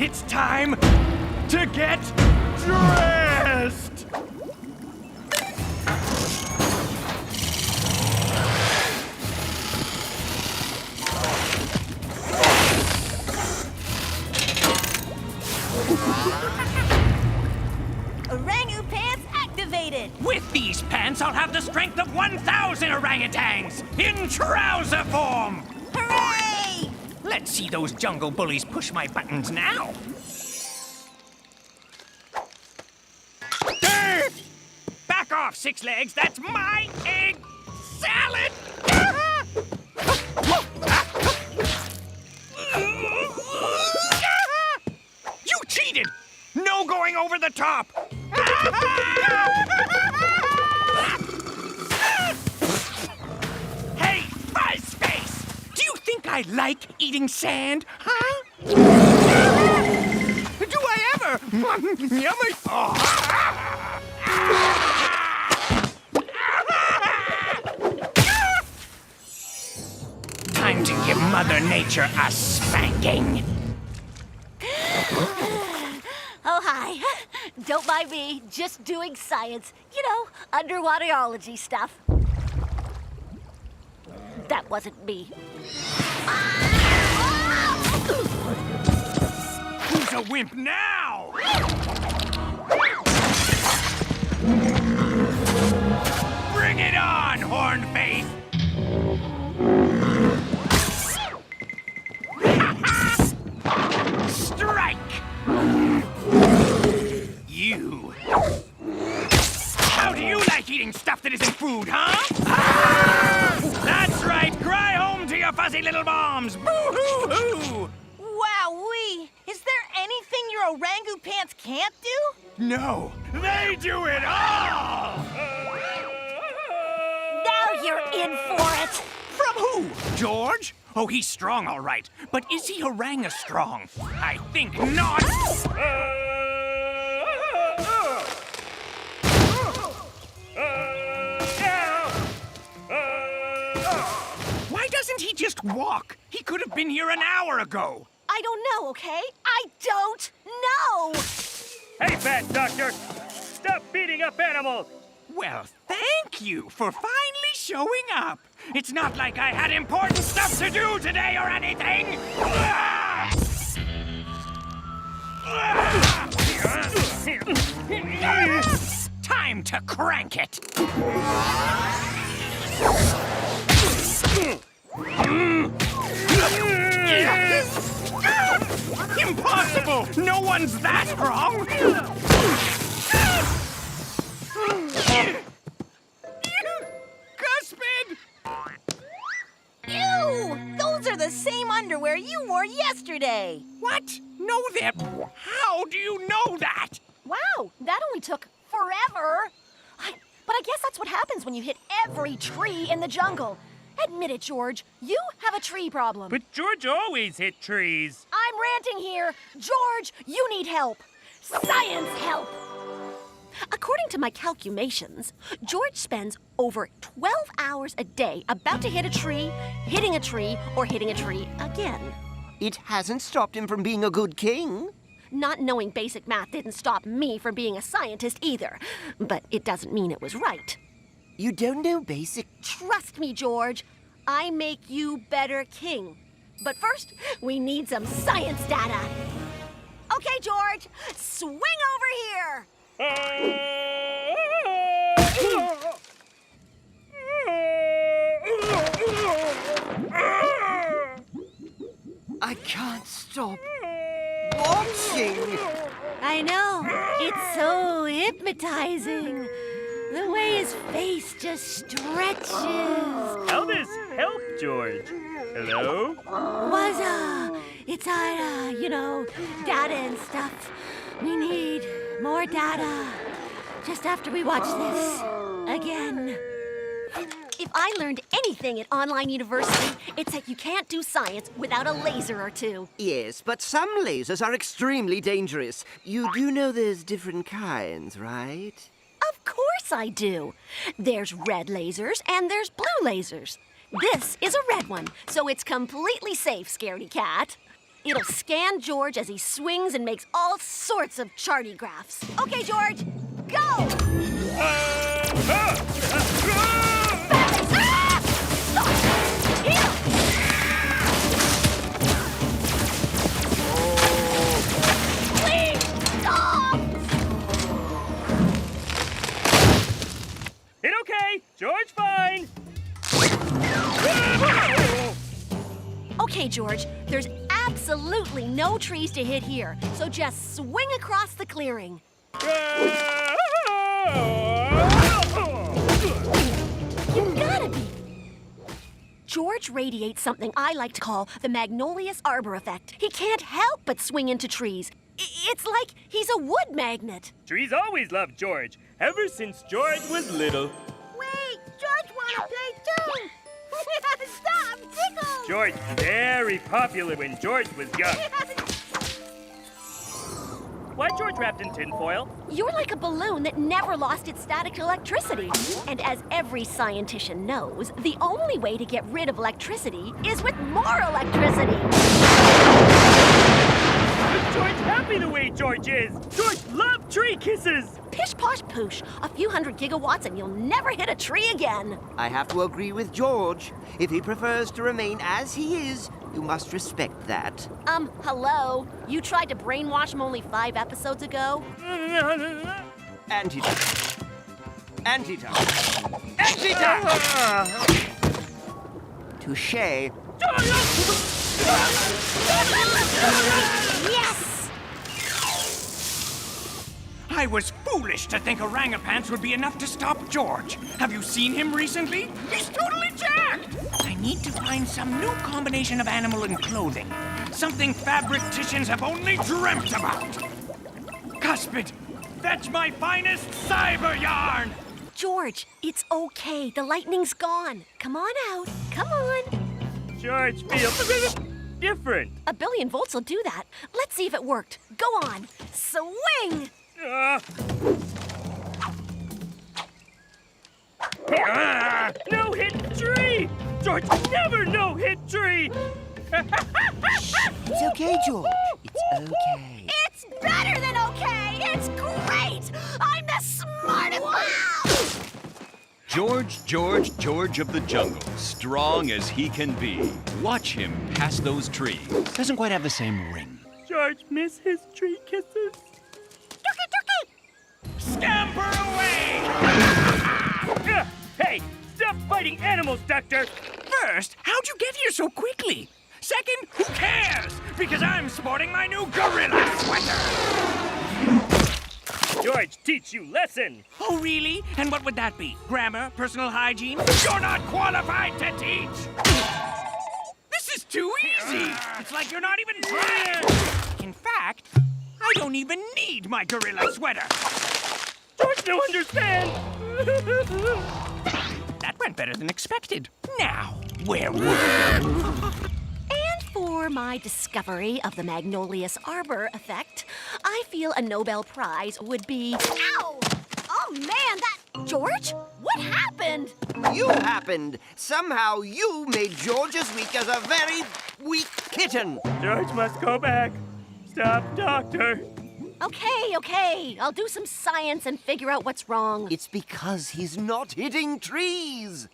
It's time to get dressed! Orangu pants activated! With these pants, I'll have the strength of 1,000 orangutans in trouser form! Hooray! Let's see those jungle bullies push my buttons now. Back off, Six Legs. That's my egg salad! You cheated! No going over the top! Hey, Fuzzface! Do you think I like eating sand, huh? Do I ever? Yummy! Time to give Mother Nature a spanking. Oh, hi. Don't mind me, just doing science. You know, underwaterology stuff. That wasn't me. Who's a wimp now? Bring it on, Hornface! Strike! You. How do you like eating stuff that isn't food, huh? Ah! That's right. Cry home to your fuzzy little bombs. Boo-hoo-hoo! Wowee! Is there anything your orangu pants can't do? No, they do it all! Now you're in for it! From who? George? Oh, he's strong, all right. But is he strong? I think not. Why doesn't he just walk? He could have been here an hour ago. I don't know, okay? I don't know! Hey, Fat Doctor! Stop beating up animals! Well, thank you for finally showing up. It's not like I had important stuff to do today or anything. Time to crank it. Impossible! No one's that strong! Cuspid! Ew! Those are the same underwear you wore yesterday! What? Know them? How do you know that? Wow, that only took forever! But I guess that's what happens when you hit every tree in the jungle. Admit it, George. You have a tree problem. But George always hit trees. I'm ranting here. George, you need help. Science help! According to my calculations, George spends over 12 hours a day about to hit a tree, or hitting a tree again. It hasn't stopped him from being a good king. Not knowing basic math didn't stop me from being a scientist either. But it doesn't mean it was right. You don't know basic... Trust me, George. I make you better king. But first, we need some science data. Okay, George, swing over here. I can't stop watching. I know. It's so hypnotizing. The way his face just stretches. How does help, George? Hello? It's our, data and stuff. We need more data. Just after we watch this again. If I learned anything at online university, it's that you can't do science without a laser or two. Yes, but some lasers are extremely dangerous. You do know there's different kinds, right? Of course I do. There's red lasers and there's blue lasers. This is a red one, so it's completely safe, scaredy cat. It'll scan George as he swings and makes all sorts of charty graphs. Okay, George, go! Hit okay! George, fine! Okay, George, there's absolutely no trees to hit here, so just swing across the clearing. You gotta be. George radiates something I like to call the Magnolia Arbor effect. He can't help but swing into trees. It's like he's a wood magnet. Trees always loved George, ever since George was little. Wait, George wanna play too. Stop, tickle. George, very popular when George was young. Why George wrapped in tinfoil? You're like a balloon that never lost its static electricity. And as every scientician knows, the only way to get rid of electricity is with more electricity. Is George happy the way George is? George loved tree kisses! Pish posh poosh, a few hundred gigawatts and you'll never hit a tree again. I have to agree with George. If he prefers to remain as he is, you must respect that. Hello? You tried to brainwash him only 5 episodes ago? Antidote. Antidote. Antidote! Touché. Yes! I was foolish to think orangutans would be enough to stop George. Have you seen him recently? He's totally jacked! I need to find some new combination of animal and clothing. Something fabricticians have only dreamt about. Cuspid, fetch my finest cyber yarn! George, it's okay. The lightning's gone. Come on out. Come on. George feels different. 1 billion volts will do that. Let's see if it worked. Go on. Swing! No hit tree! George never no hit tree! It's okay, George. It's okay. It's better than okay! It's great! I'm the smartest! Wow! George of the jungle, strong as he can be. Watch him pass those trees. Doesn't quite have the same ring. George miss his tree kisses. Scamper away! Hey, stop fighting animals, Doctor! First, how'd you get here so quickly? Second, who cares? Because I'm sporting my new gorilla sweater! George, teach you lesson! Oh, really? And what would that be? Grammar? Personal hygiene? You're not qualified to teach! This is too easy! It's like you're not even trying! In fact, I don't even need my gorilla sweater! George don't understand! That went better than expected. Now, where were you? And for my discovery of the Magnolia Arbor effect, I feel a Nobel Prize would be... Ow! Oh, man, that... George? What happened? You happened. Somehow you made George as weak as a very weak kitten. George must go back. Stop, Doctor. Okay. I'll do some science and figure out what's wrong. It's because he's not hitting trees.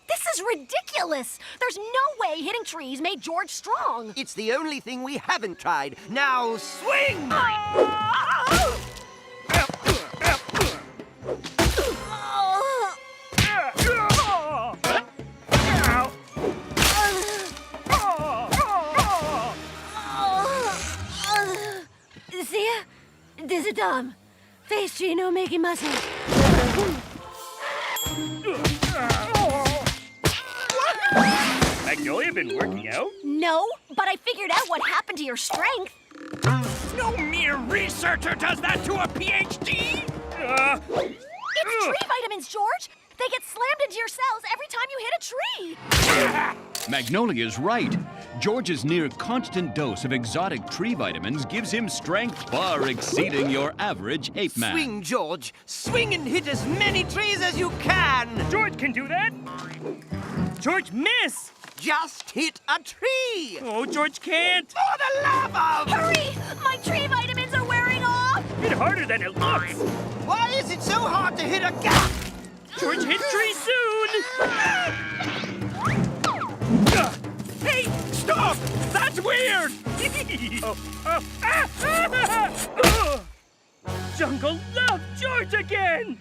This is ridiculous. There's no way hitting trees made George strong. It's the only thing we haven't tried. Now swing! This is dumb. Face Gino making muscle. Magnolia been working out? No, but I figured out what happened to your strength. No mere researcher does that to a PhD! It's tree vitamins, George. They get slammed into your cells every time you hit a tree. Magnolia's right. George's near constant dose of exotic tree vitamins gives him strength far exceeding your average ape man. Swing, George. Swing and hit as many trees as you can. George can do that? George, miss! Just hit a tree! Oh, George can't! For the love of... Hurry! My tree vitamins are wearing off! Hit harder than it looks! Why is it so hard to hit a gap? George, hit tree soon! Hey, stop! That's weird! Jungle love George again!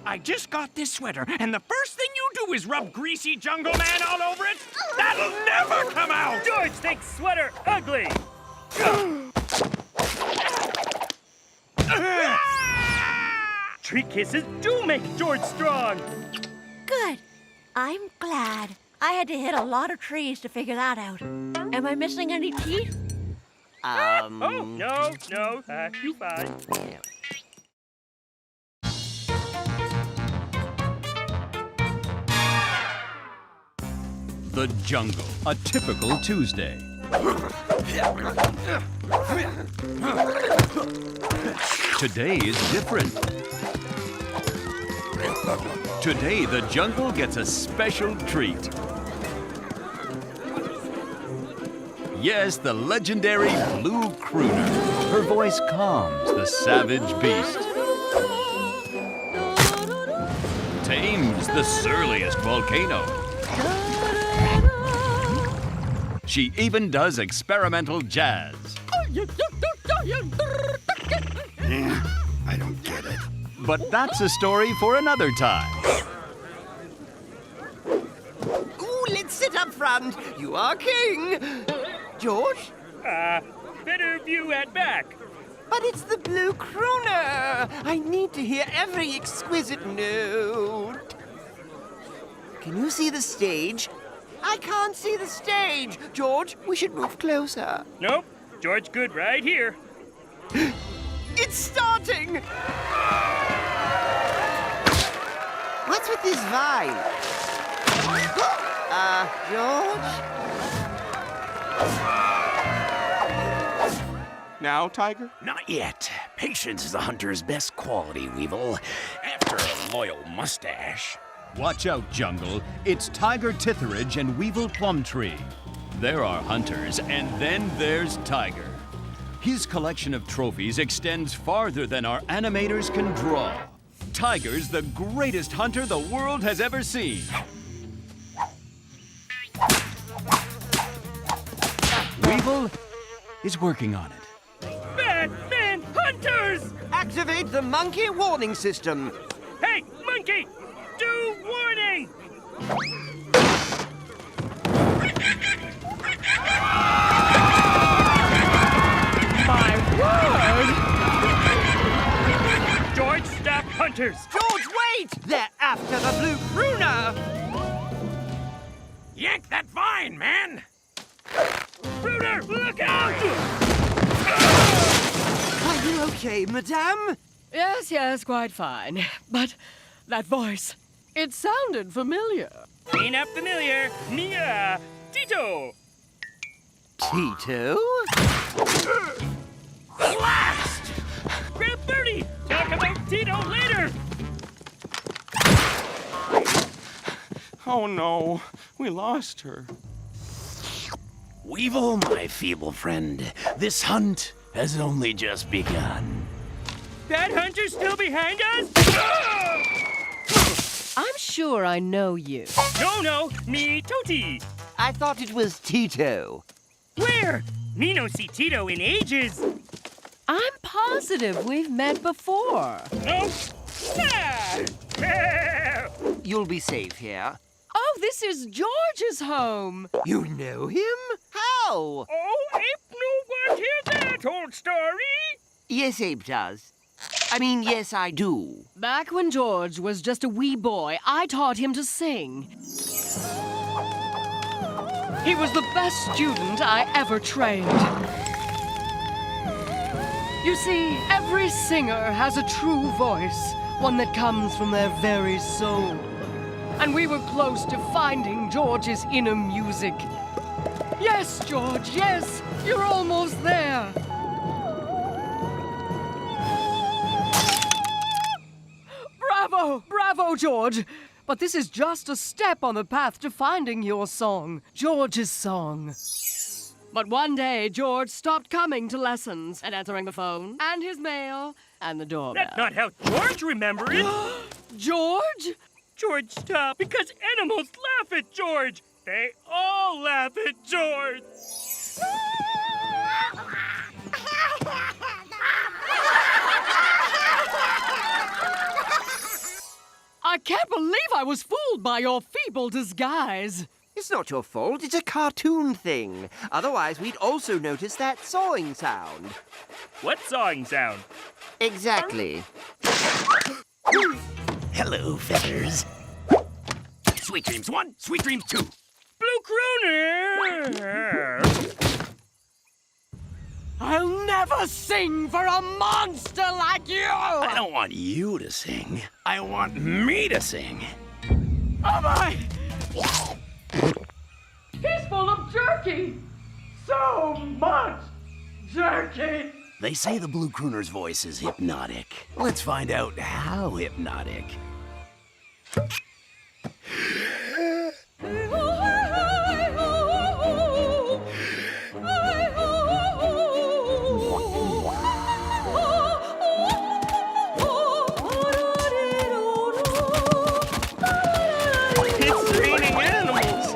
I just got this sweater, and the first thing you do is rub greasy Jungle Man all over it? That'll never come out! George thinks sweater ugly! Tree kisses do make George strong! Good. I'm glad. I had to hit a lot of trees to figure that out. Am I missing any teeth? Oh, no, you fine. The jungle, a typical Tuesday. Today is different. Today, the jungle gets a special treat. Yes, the legendary blue crooner. Her voice calms the savage beast. Tames the surliest volcano. She even does experimental jazz. I don't get it. But that's a story for another time. Ooh, let's sit up front. You are king. George? Better view at back. But it's the blue crooner. I need to hear every exquisite note. Can you see the stage? I can't see the stage. George, we should move closer. Nope, George good right here. It's starting! What's with this vine? George? Now, Tiger? Not yet. Patience is the hunter's best quality, Weevil. After a loyal mustache. Watch out, jungle. It's Tiger Titherage and Weevil Plumtree. There are hunters, and then there's Tiger. His collection of trophies extends farther than our animators can draw. Tiger's the greatest hunter the world has ever seen. Weevil is working on it. Batman hunters! Activate the monkey warning system. Hey, monkey! Do warning! My word! George, stop hunters! George, wait! They're after the blue crooner! Yank that vine, man! Crooner, look out! Are you okay, madame? Yes, quite fine. But that voice, it sounded familiar. Me not familiar. Me, Tito. Tito? Blast! Grab Birdie! Talk about Tito later! Oh no, we lost her. Weevil, my feeble friend, this hunt has only just begun. That hunter's still behind us? I'm sure I know you. No, me Toti. I thought it was Tito. Where? Me no see Tito in ages. I'm positive we've met before. No? Ah! You'll be safe here. Oh, this is George's home. You know him? How? Oh, Ape no want hear that old story? Yes, Ape does. I mean, yes, I do. Back when George was just a wee boy, I taught him to sing. He was the best student I ever trained. You see, every singer has a true voice, one that comes from their very soul. And we were close to finding George's inner music. Yes, George, yes, you're almost there. Bravo, George. But this is just a step on the path to finding your song, George's song. But one day, George stopped coming to lessons and answering the phone and his mail and the doorbell. That's not how George remembered it. George? George stopped because animals laugh at George. They all laugh at George. I can't believe I was fooled by your feeble disguise. It's not your fault, it's a cartoon thing. Otherwise, we'd also notice that sawing sound. What sawing sound? Exactly. Hello, feathers. Sweet dreams 1, sweet dreams 2. Blue crooner! I'll never sing for a monster like you! I don't want you to sing. I want me to sing. Oh my! He's full of jerky! So much jerky! They say the blue crooner's voice is hypnotic. Let's find out how hypnotic. It's raining animals.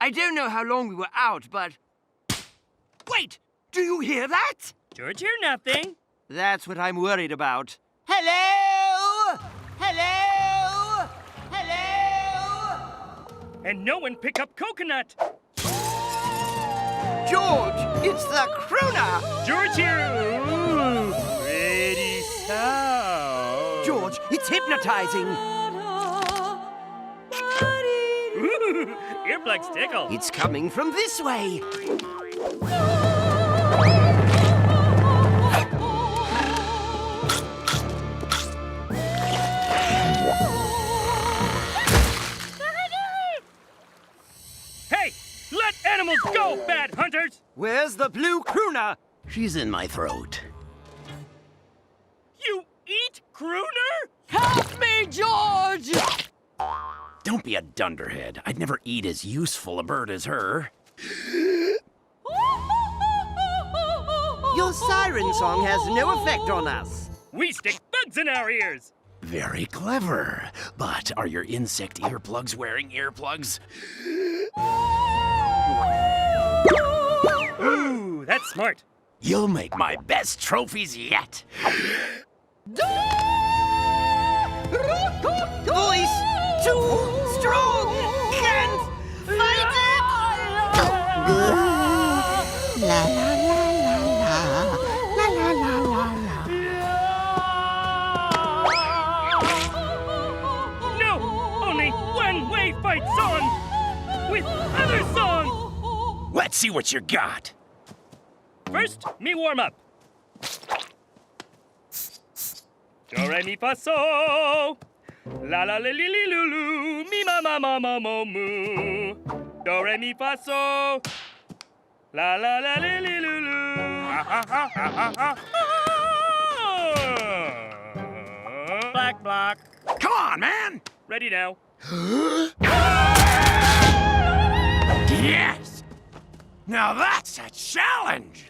I don't know how long we were out, but... Wait! Do you hear that? George hear nothing. That's what I'm worried about. Hello? Hello? Hello? And no one pick up coconut. George, it's the crooner! George here. Ooh, pretty sound. George, it's hypnotizing. Ooh, earplugs tickle. It's coming from this way. Hey, let animals go, bad hunters. Where's the blue crooner? She's in my throat. You eat crooner? Help me, George! Don't be a dunderhead. I'd never eat as useful a bird as her. Your siren song has no effect on us. We stick bugs in our ears. Very clever. But are your insect earplugs wearing earplugs? Ooh, that's smart. You'll make my best trophies yet. Voice too strong. Can't fight it. La la la la la la la la. No, only one-way fight song with other song. Let's see what you got. First, me warm up. Do re mi fa so. La la li li li lu lu. Mi ma ma ma ma mo mu. Do re mi fa so. La la la li li lu lu. Ha ha ha ha ha ha. Black block. Come on, man! Ready now. Yes! Now that's a challenge!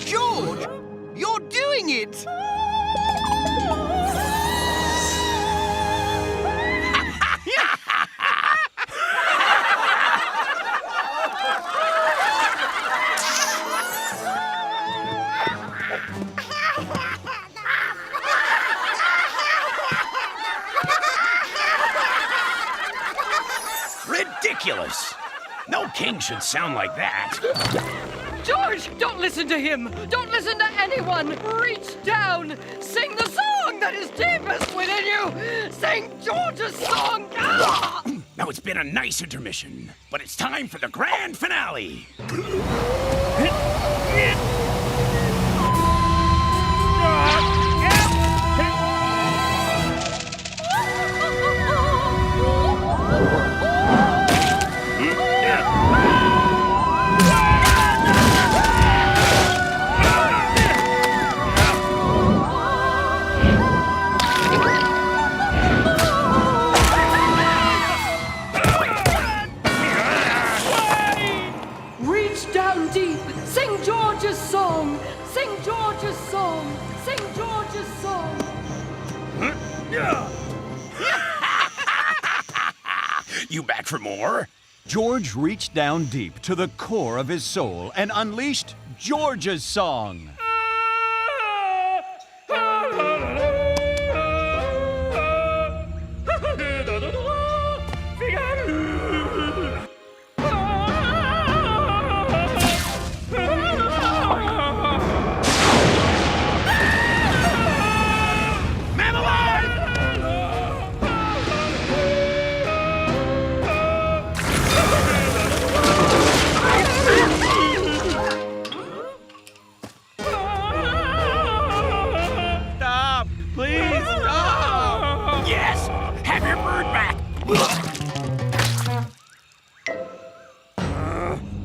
George, you're doing it. Ridiculous! No king should sound like that. George, don't listen to him! Don't listen to anyone! Reach down! Sing the song that is deepest within you! Sing George's song! Ah! Now it's been a nice intermission, but it's time for the grand finale. Reach down deep, sing George's song, sing George's song, sing George's song. You back for more? George reached down deep to the core of his soul and unleashed George's song. Stop! Please stop! Yes! Have your bird back!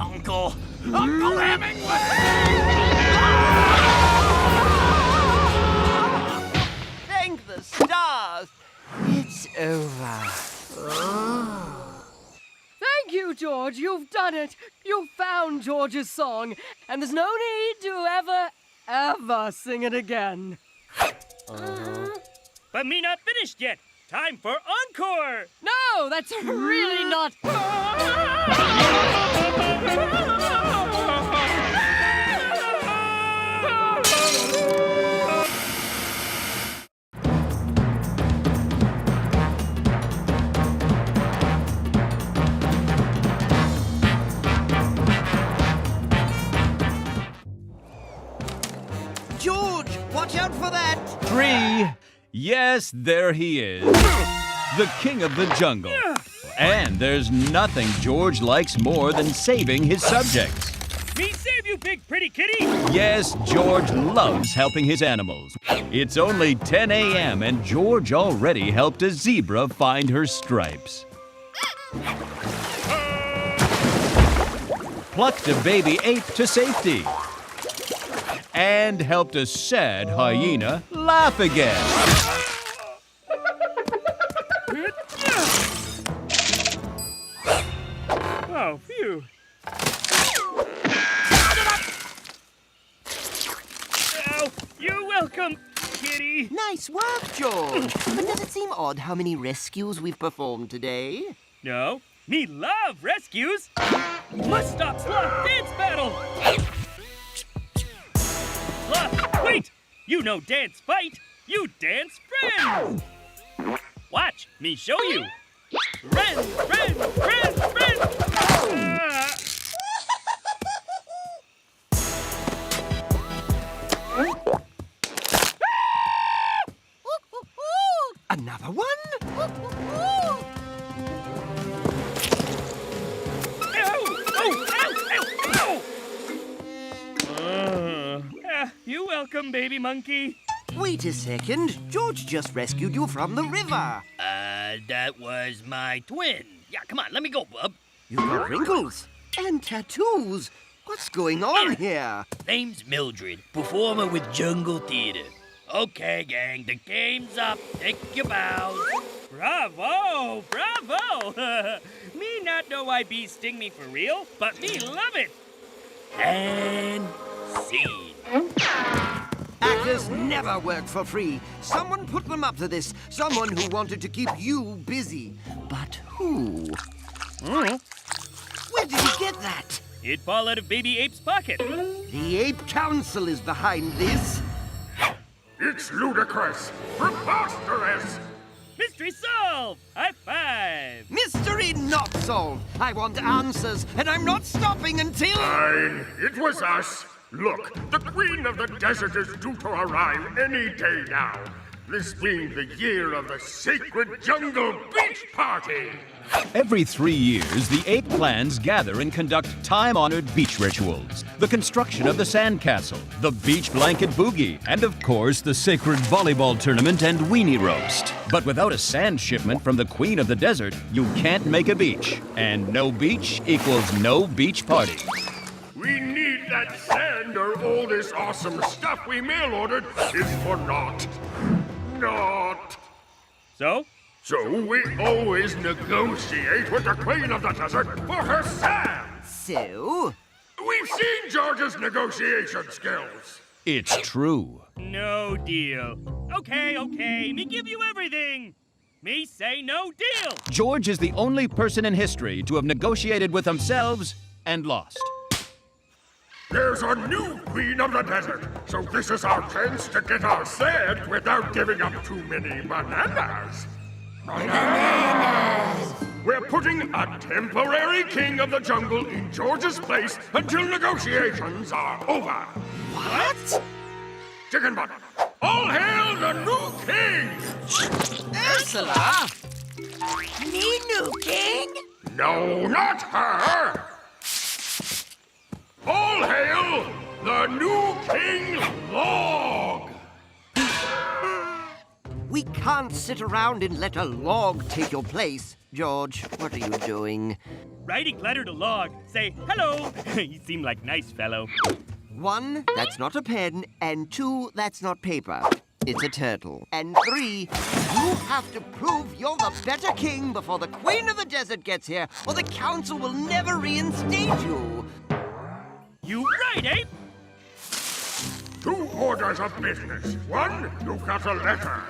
Uncle Hemingway! Thank the stars. It's over. Thank you, George. You've done it. You've found George's song, and there's no need to ever sing it again. But me not finished yet. Time for encore! No, that's really not. George, watch out for that. Tree! Yes, there he is. The king of the jungle. And there's nothing George likes more than saving his subjects. Me save you, big pretty kitty! Yes, George loves helping his animals. It's only 10 a.m. and George already helped a zebra find her stripes. Plucked a baby ape to safety. And helped a sad hyena laugh again. Oh, phew. Oh, you're welcome, kitty. Nice work, George. But does it seem odd how many rescues we've performed today? No, me love rescues. Must stop sloth dance battle. Sloth, wait! You no dance fight, you dance friends. Watch me show you. Friends, friends, friends, friends. Another one? You welcome, baby monkey. Wait a second. George just rescued you from the river. That was my twin. Yeah, come on, let me go, bub. You've got wrinkles and tattoos. What's going on here? Name's Mildred, performer with Jungle Theater. Okay, gang, the game's up. Take your bows. Bravo, bravo. Me not know why bees sting me for real, but me love it. And scene. Actors never work for free. Someone put them up to this. Someone who wanted to keep you busy. But who? Where did he get that? It fall out of Baby Ape's pocket. The Ape Council is behind this. It's ludicrous! Preposterous! Mystery solved! High five! Mystery not solved. I want answers, and I'm not stopping until... Fine, it was us. Look, the queen of the desert is due to arrive any day now. this being the year of the sacred jungle beach party. Every 3 years, the ape clans gather and conduct time-honored beach rituals. The construction of the sandcastle, the beach blanket boogie, and of course, the sacred volleyball tournament and weenie roast. But without a sand shipment from the queen of the desert, you can't make a beach. And no beach equals no beach party. We need that sand or all this awesome stuff we mail-ordered is for naught. Naught. So? So we always negotiate with the queen of the desert for her sand. So? We've seen George's negotiation skills. It's true. No deal. Okay, me give you everything. Me say no deal. George is the only person in history to have negotiated with themselves and lost. There's a new queen of the desert, so this is our chance to get our sand without giving up too many bananas. Bananas! We're putting a temporary king of the jungle in George's place until negotiations are over. What? Chicken butt, all hail the new king! Ursula? Me new king? No, not her! All hail the new king Log! We can't sit around and let a log take your place. George, what are you doing? Writing letter to Log. Say hello. You seem like nice fellow. 1, that's not a pen, and 2, that's not paper. It's a turtle. And 3, you have to prove you're the better king before the queen of the desert gets here, or the council will never reinstate you. You right, Ape? 2 orders of business. 1, you've got a letter.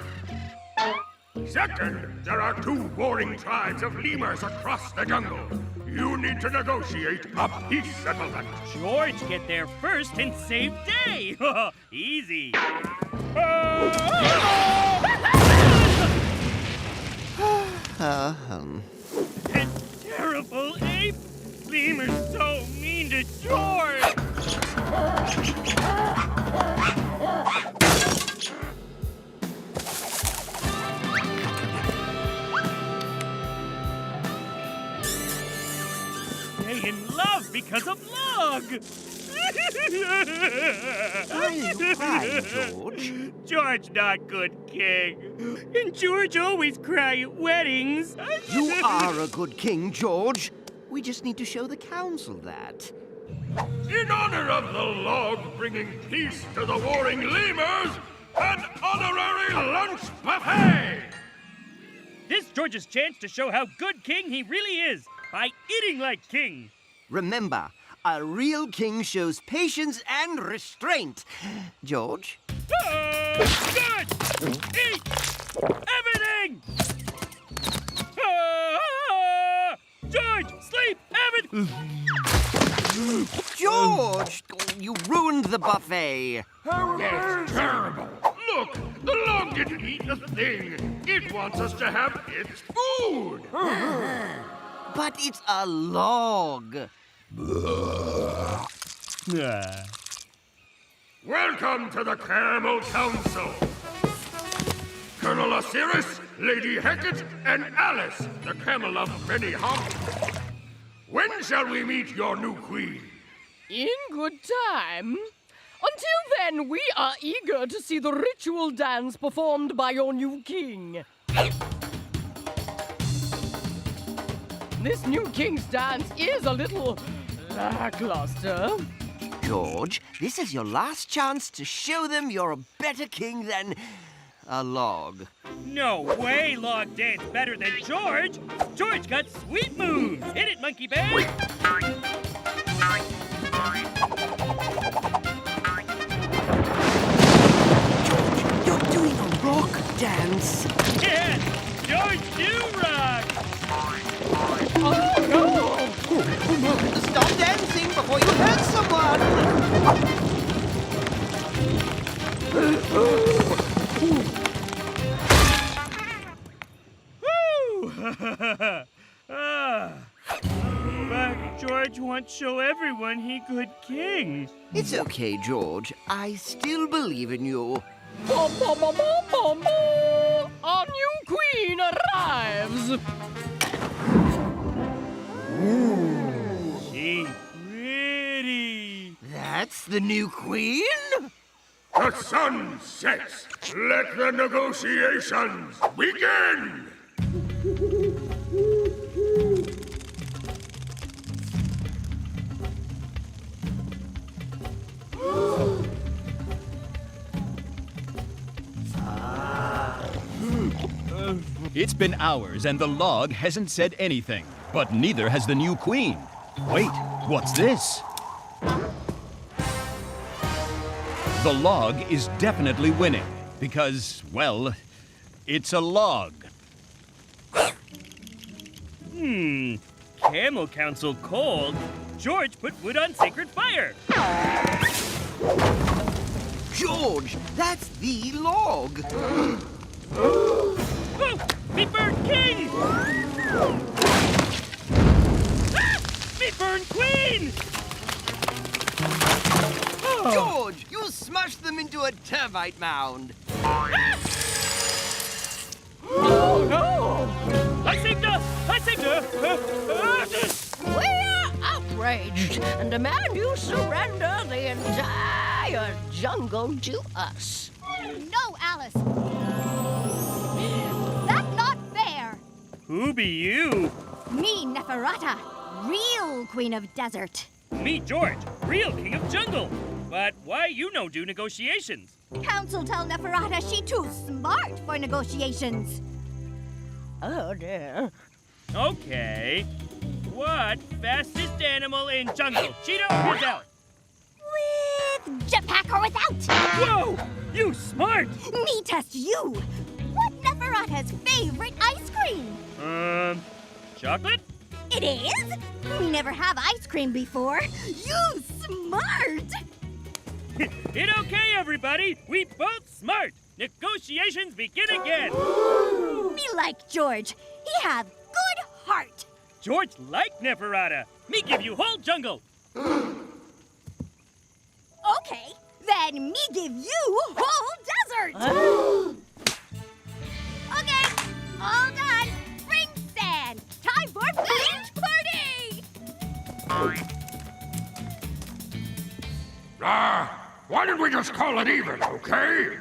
2nd, there are 2 warring tribes of lemurs across the jungle. You need to negotiate a peace settlement. George, get there first and save day. Easy. It's terrible, Ape. Lemurs so mean to George. Stay in love because of Log. Why are you crying, George? George not good king. And George always cry at weddings. You are a good king, George. We just need to show the council that. In honor of the Log bringing peace to the warring lemurs, an honorary lunch buffet! This George's chance to show how good king he really is by eating like king. Remember, a real king shows patience and restraint. George? Good! Eat everything! George, sleep, everything! George! You ruined the buffet. That's terrible. Look, the Log didn't eat a thing. It wants us to have its food. But it's a log. Welcome to the Camel Council. Colonel Osiris, Lady Hecate, and Alice, the camel of many hops. When shall we meet your new queen? In good time. Until then, we are eager to see the ritual dance performed by your new king. This new king's dance is a little lackluster. George, this is your last chance to show them you're a better king than a log. No way Log danced better than George. George got sweet moves. Hit it, Monkey Bear. You're doing a rock dance. Yeah, George do rock. Oh, no! Stop dancing before you hurt someone. But George wants to show everyone he good king. It's okay, George. I still believe in you. Bum, bum, bum, bum, bum. moo! Our new queen arrives! She's pretty. That's the new queen? The sun sets. Let the negotiations begin! It's been hours and the log hasn't said anything, but neither has the new queen. Wait, what's this? The log is definitely winning because, well, it's a log. Camel Council cold. George put wood on sacred fire. George, that's the log. Oh, me burn king! Ah, me burn queen! George, you smashed them into a termite mound. Oh no! I saved her! We're outraged and demand you surrender the entire jungle to us. No, Alice. That's not fair. Who be you? Me, Neferata, real queen of desert. Me, George, real king of jungle. But why you no do negotiations? Council tell Neferata she too smart for negotiations. Oh dear. Okay. What fastest animal in jungle? Cheetah or gazelle? With jetpack or without. Whoa! You smart! Me test you. What Neferata's favorite ice cream? Chocolate? It is? We never have ice cream before. You smart! It okay, everybody. We both smart. Negotiations begin again. Me like George. He have good heart. George like Neferata. Me give you whole jungle. Okay, then me give you whole desert. Okay, all done. Bring sand. Time for beach party. Why don't we just call it even, okay?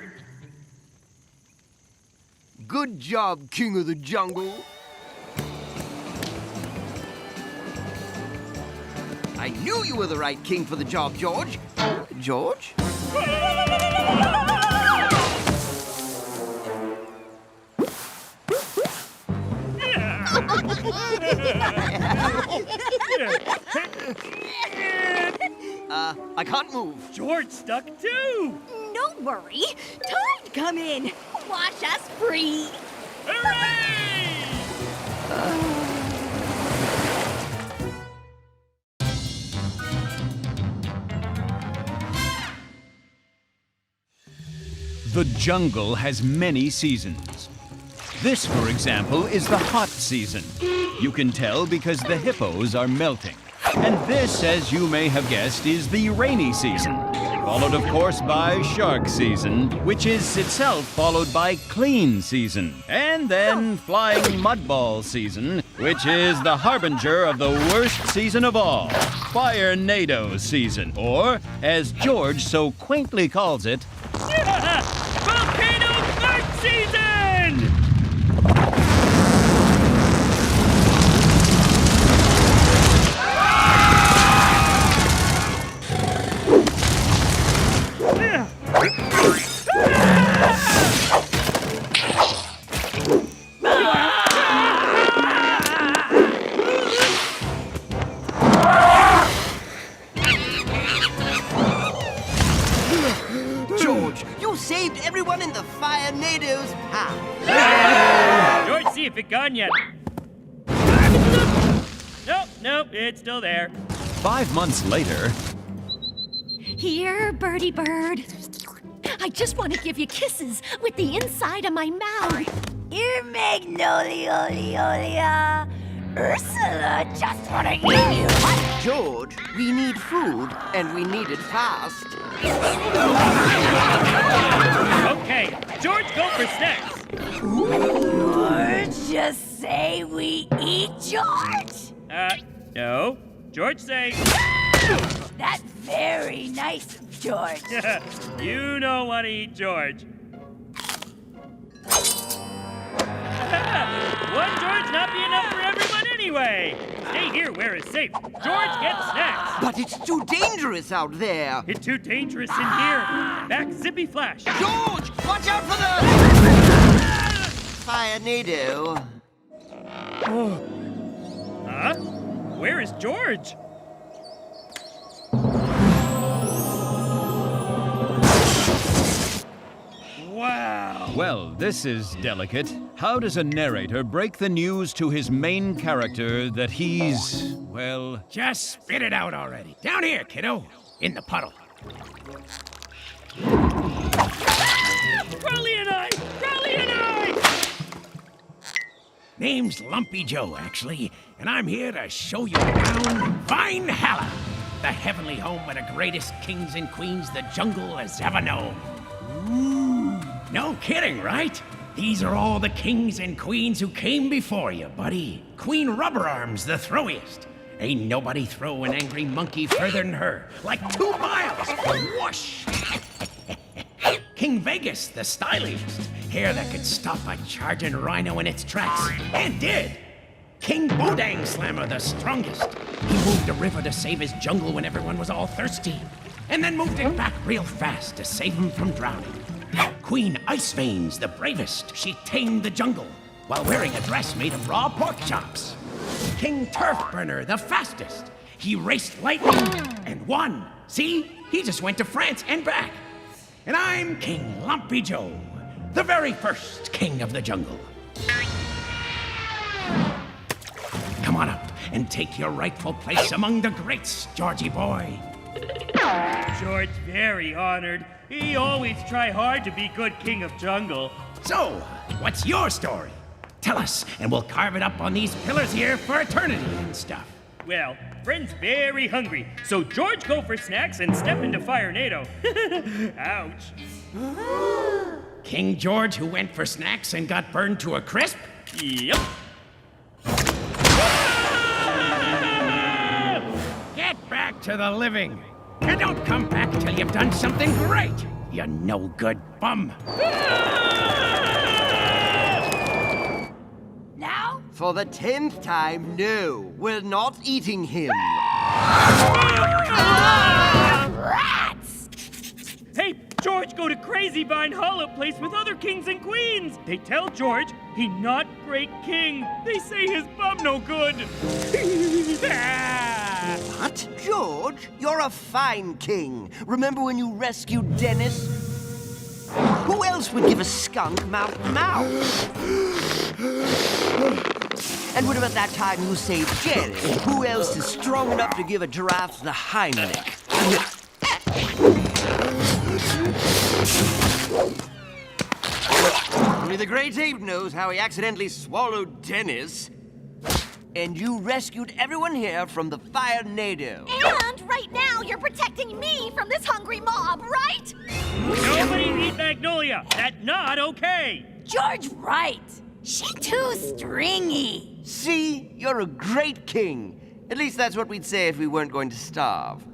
Good job, King of the Jungle. I knew you were the right king for the job, George. George? I can't move. George stuck too. Don't worry. Tide come in. Wash us free. Hooray! The jungle has many seasons. This, for example, is the hot season. You can tell because the hippos are melting. And this, as you may have guessed, is the rainy season, followed, of course, by shark season, which is itself followed by clean season, and then flying mudball season, which is the harbinger of the worst season of all, fire NATO season, or, as George so quaintly calls it, Volcano fart season! George, you saved everyone in the fire NATO's path. George, see if it gone yet. Nope, it's still there. 5 months later, Here, birdie bird. I just want to give you kisses with the inside of my mouth. Here, Magnolia. Ursula just want to eat you. George, we need food, and we need it fast. Okay, Okay, George, go for snacks. George, just say we eat George. No. George, say. That's very nice of George. You don't want to eat George. One George not be enough for everyone anyway. Stay here where it's safe. George gets snacks. But it's too dangerous out there. It's too dangerous in here. Back zippy flash. George, watch out for the fire NATO. Huh? Where is George? Wow. Well, this is delicate. How does a narrator break the news to his main character that he's, well... Just spit it out already. Down here, kiddo. In the puddle. Crowley and I! Crowley and I! Name's Lumpy Joe, actually, and I'm here to show you around Valhalla, the heavenly home of the greatest kings and queens the jungle has ever known. No kidding, right? These are all the kings and queens who came before you, buddy. Queen Rubber Arms, the throwiest. Ain't nobody throw an angry monkey further than her. Like 2 miles. Whoosh! King Vegas, the styliest. Hair that could stop a charging rhino in its tracks. And did. King Bodang Slammer, the strongest. He moved a river to save his jungle when everyone was all thirsty. And then moved it back real fast to save him from drowning. Queen Ice Veins, the bravest. She tamed the jungle while wearing a dress made of raw pork chops. King Turf Burner, the fastest. He raced lightning and won. See? He just went to France and back. And I'm King Lumpy Joe, the very first king of the jungle. Come on up and take your rightful place among the greats, Georgie boy. George very honored. He always try hard to be good king of jungle. So, what's your story? Tell us, and we'll carve it up on these pillars here for eternity and stuff. Well, friend's very hungry, so George go for snacks and step into fire NATO. Ouch. King George who went for snacks and got burned to a crisp? Yep. Get back to the living. And don't come back till you've done something great, you no-good bum. Now? For the 10th time, no, we're not eating him. Rats! Hey, George go to crazy Valhalla place with other kings and queens. They tell George he not great king. They say his bum no good. What? George, you're a fine king. Remember when you rescued Dennis? Who else would give a skunk mouth to mouth? And what about that time you saved Jerry? Who else is strong enough to give a giraffe the Heimlich? Only the great ape knows how he accidentally swallowed Dennis. And you rescued everyone here from the fire NATO. And right now, you're protecting me from this hungry mob, right? Nobody eat Magnolia. That not okay. George, right. She too stringy. See? You're a great king. At least that's what we'd say if we weren't going to starve.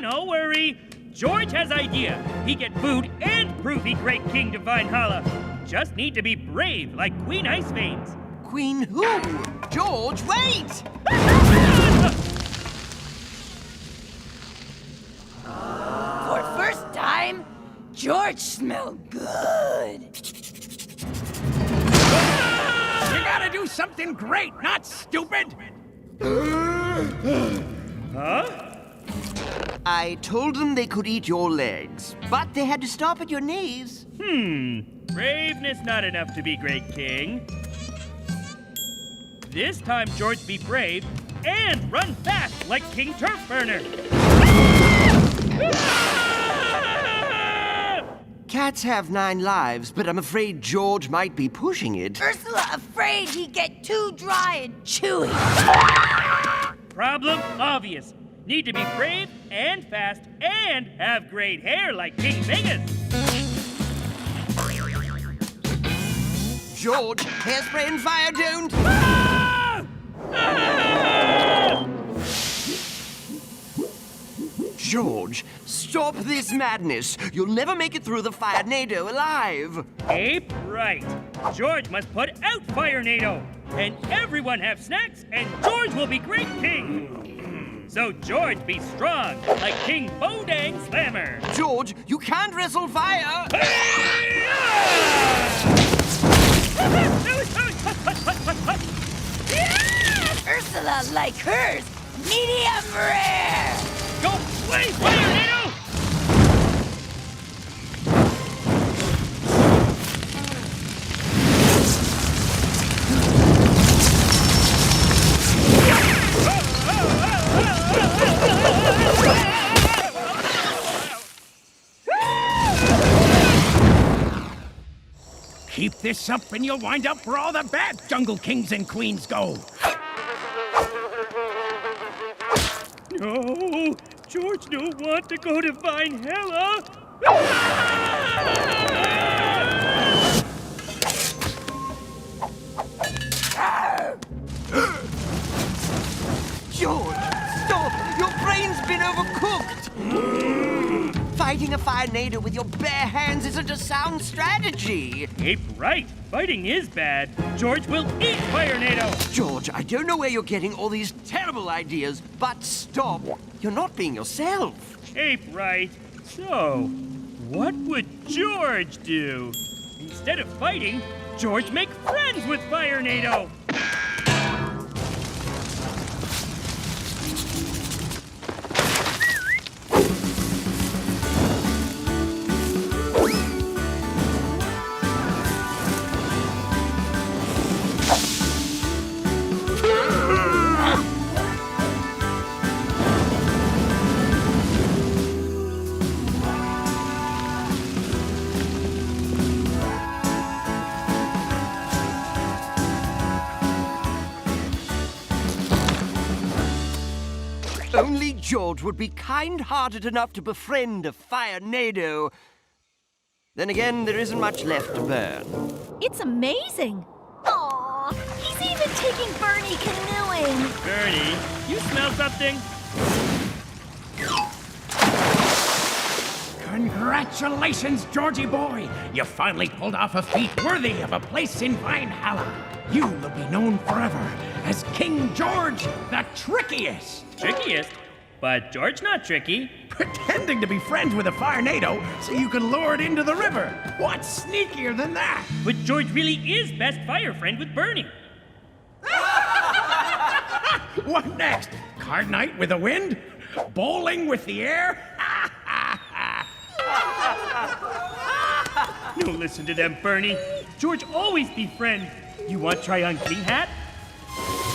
No worry. George has idea. He get food and prove he great king to Valhalla. Just need to be brave like Queen Ice Veins. Queen who? George, wait! For first time, George smelled good. You gotta do something great, not stupid. Huh? I told them they could eat your legs, but they had to stop at your knees. Braveness not enough to be great king. This time George be brave and run fast like King Turf Burner. Cats have 9 lives, but I'm afraid George might be pushing it. Ursula afraid he'd get too dry and chewy. Problem obvious. need to be brave and fast and have great hair like King Vegas. George, hairspray and fire don't. Ah! Ah! George, stop this madness. You'll never make it through the fire NATO alive. Ape, right. George must put out Fire NATO. And everyone have snacks, and George will be great king. So George be strong, like King Bodang Slammer. George, you can't wrestle fire. Ursula like hers, medium rare. Go play Fire NATO! Keep this up and you'll wind up where all the bad jungle kings and queens go. No, George don't want to go to Valhalla. George, stop! Your brain's been overcooked! Fighting a fire NATO with your bare hands isn't a sound strategy! Ape, right. Fighting is bad. George will eat Fire NATO. George, I don't know where you're getting all these terrible ideas, but stop! You're not being yourself! Ape, right. So, what would George do? Instead of fighting, George make friends with Fire NATO. Only George would be kind-hearted enough to befriend a fire NATO. Then again, there isn't much left to burn. It's amazing. Aw, he's even taking Bernie canoeing. Bernie, you smell something? Congratulations, Georgie boy! You finally pulled off a feat worthy of a place in Valhalla. You will be known forever as King George the Trickiest. Trickiest? But George not tricky. Pretending to be friends with a fire NATO so you can lure it into the river. What's sneakier than that? But George really is best fire friend with Bernie. What next? Card night with the wind? Bowling with the air? No, listen to them, Bernie. George always be friend. You want try on King Hat?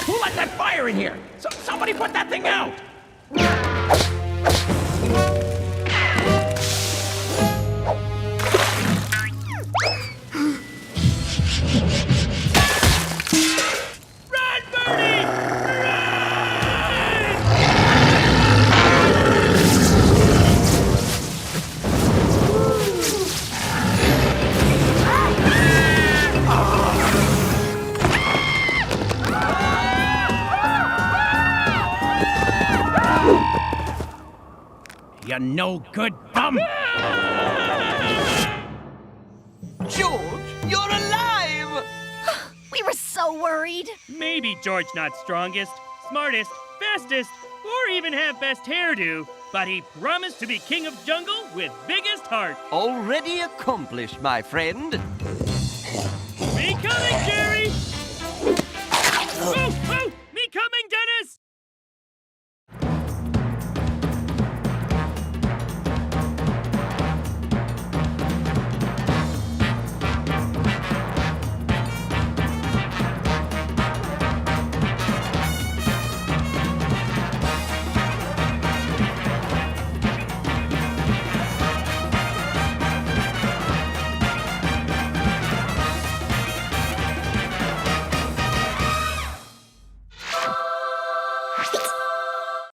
Who let that fire in here? Somebody put that thing out! Run, Bernie! You no good bum! George, you're alive! We were so worried. Maybe George not strongest, smartest, fastest, or even have best hairdo, but he promised to be king of jungle with biggest heart. Already accomplished, my friend. Be coming, Jerry! Oh, oh!